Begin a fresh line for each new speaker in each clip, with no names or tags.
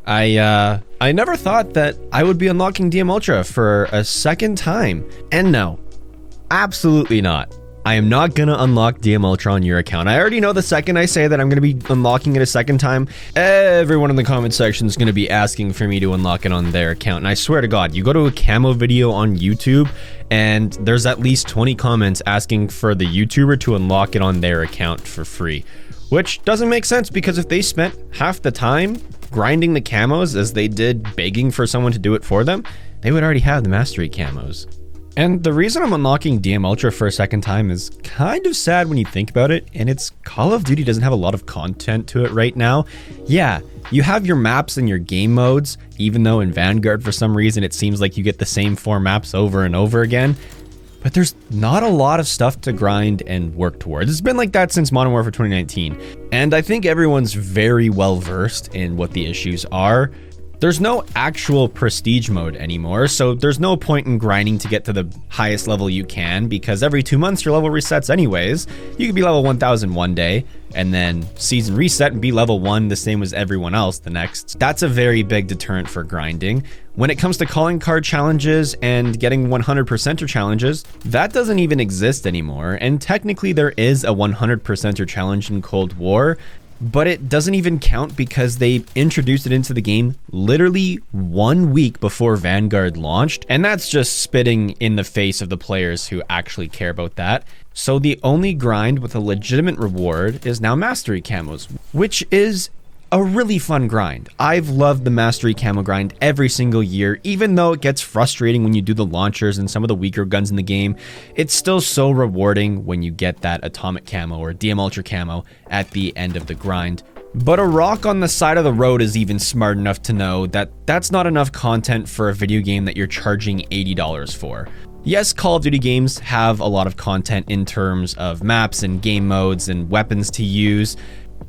I never thought that I would be unlocking DM Ultra for a second time. And no, absolutely not. I am not gonna unlock DM Ultra on your account. I already know the second I say that I'm gonna be unlocking it a second time, everyone in the comment section is gonna be asking for me to unlock it on their account. And I swear to God, you go to a camo video on YouTube and there's at least 20 comments asking for the YouTuber to unlock it on their account for free. Which doesn't make sense, because if they spent half the time grinding the camos as they did begging for someone to do it for them, they would already have the mastery camos. And the reason I'm unlocking DM Ultra for a second time is kind of sad when you think about it, and it's Call of Duty doesn't have a lot of content to it right now. Yeah, you have your maps and your game modes, even though in Vanguard for some reason it seems like you get the same 4 maps over and over again. But there's not a lot of stuff to grind and work towards. It's been like that since Modern Warfare 2019. And I think everyone's very well versed in what the issues are. There's no actual prestige mode anymore, so there's no point in grinding to get to the highest level you can, because every 2 months your level resets anyways. You could be level 1000 one day, and then season reset and be level 1 the same as everyone else the next. That's a very big deterrent for grinding. When it comes to calling card challenges and getting 100%er challenges, that doesn't even exist anymore, and technically there is a 100%er challenge in Cold War, but it doesn't even count because they introduced it into the game literally 1 week before Vanguard launched, and that's just spitting in the face of the players who actually care about that. So the only grind with a legitimate reward is now mastery camos, which is a really fun grind. I've loved the mastery camo grind every single year, even though it gets frustrating when you do the launchers and some of the weaker guns in the game. It's still so rewarding when you get that atomic camo or DM Ultra camo at the end of the grind. But a rock on the side of the road is even smart enough to know that that's not enough content for a video game that you're charging $80 for. Yes, Call of Duty games have a lot of content in terms of maps and game modes and weapons to use.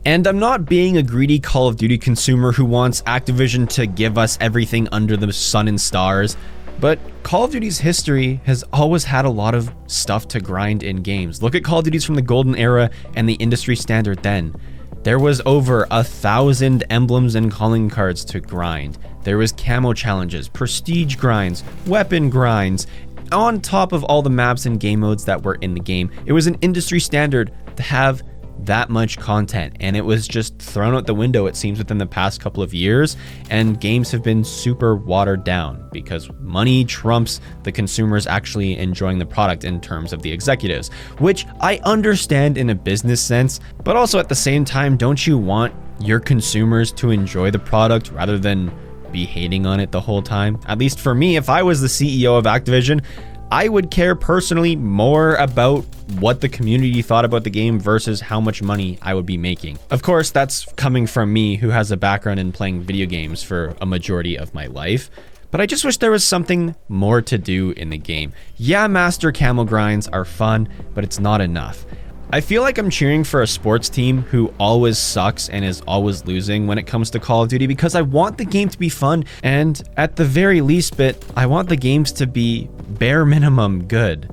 And I'm not being a greedy Call of Duty consumer who wants Activision to give us everything under the sun and stars, but Call of Duty's history has always had a lot of stuff to grind in games. Look at Call of Duty's from the golden era and the industry standard then. There was over 1,000 emblems and calling cards to grind. There was camo challenges, prestige grinds, weapon grinds, on top of all the maps and game modes that were in the game. It was an industry standard to have that much content, and it was just thrown out the window, it seems, within the past couple of years, and games have been super watered down because money trumps the consumers actually enjoying the product in terms of the executives, which I understand in a business sense, but also at the same time, don't you want your consumers to enjoy the product rather than be hating on it the whole time? At least for me, if I was the CEO of Activision, I would care personally more about what the community thought about the game versus how much money I would be making. Of course, that's coming from me, who has a background in playing video games for a majority of my life. But I just wish there was something more to do in the game. Yeah, master camo grinds are fun, but it's not enough. I feel like I'm cheering for a sports team who always sucks and is always losing when it comes to Call of Duty, because I want the game to be fun, and at the very least bit, I want the games to be bare minimum good.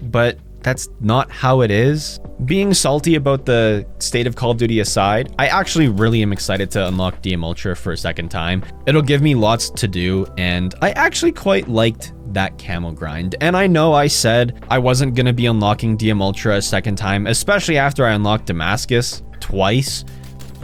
But that's not how it is. Being salty about the state of Call of Duty aside, I actually really am excited to unlock DM Ultra for a second time. It'll give me lots to do, and I actually quite liked that camo grind. And I know I said I wasn't gonna be unlocking DM Ultra a second time, especially after I unlocked Damascus twice.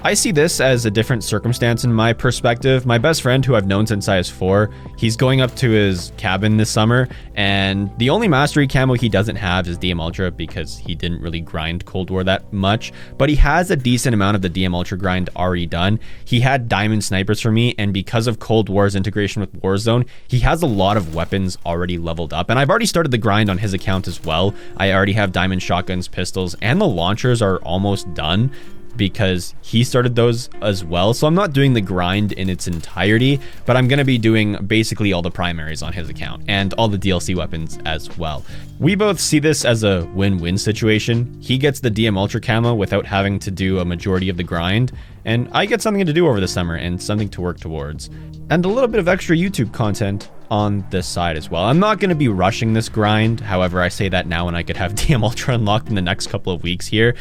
I see this as a different circumstance in my perspective. My best friend, who I've known since I was 4, he's going up to his cabin this summer, and the only mastery camo he doesn't have is DM Ultra because he didn't really grind Cold War that much, but he has a decent amount of the DM Ultra grind already done. He had diamond snipers for me, and because of Cold War's integration with Warzone, he has a lot of weapons already leveled up, and I've already started the grind on his account as well. I already have diamond shotguns, pistols, and the launchers are almost done, because he started those as well. So I'm not doing the grind in its entirety, but I'm going to be doing basically all the primaries on his account and all the DLC weapons as well. We both see this as a win-win situation. He gets the DM Ultra camo without having to do a majority of the grind, and I get something to do over the summer and something to work towards. And a little bit of extra YouTube content on this side as well. I'm not going to be rushing this grind. However, I say that now when I could have DM Ultra unlocked in the next couple of weeks here.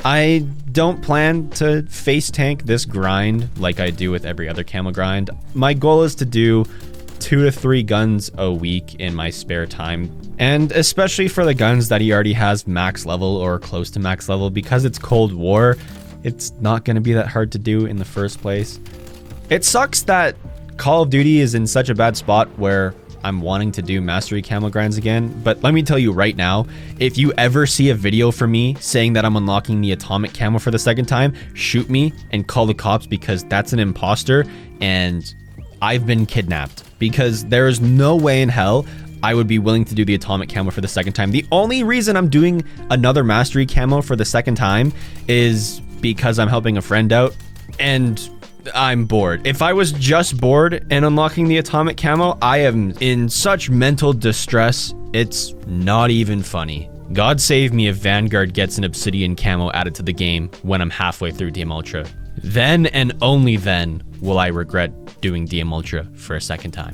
I don't plan to face tank this grind like I do with every other camo grind. My goal is to do 2 to 3 guns a week in my spare time. And especially for the guns that he already has max level or close to max level, because it's Cold War, it's not going to be that hard to do in the first place. It sucks that Call of Duty is in such a bad spot where I'm wanting to do mastery camo grinds again, but let me tell you right now, if you ever see a video from me saying that I'm unlocking the atomic camo for the second time, shoot me and call the cops, because that's an imposter and I've been kidnapped, because there is no way in hell I would be willing to do the atomic camo for the second time. The only reason I'm doing another mastery camo for the second time is because I'm helping a friend out and I'm bored. If I was just bored and unlocking the atomic camo, I am in such mental distress, it's not even funny. God save me if Vanguard gets an obsidian camo added to the game when I'm halfway through DM Ultra. Then and only then will I regret doing DM Ultra for a second time.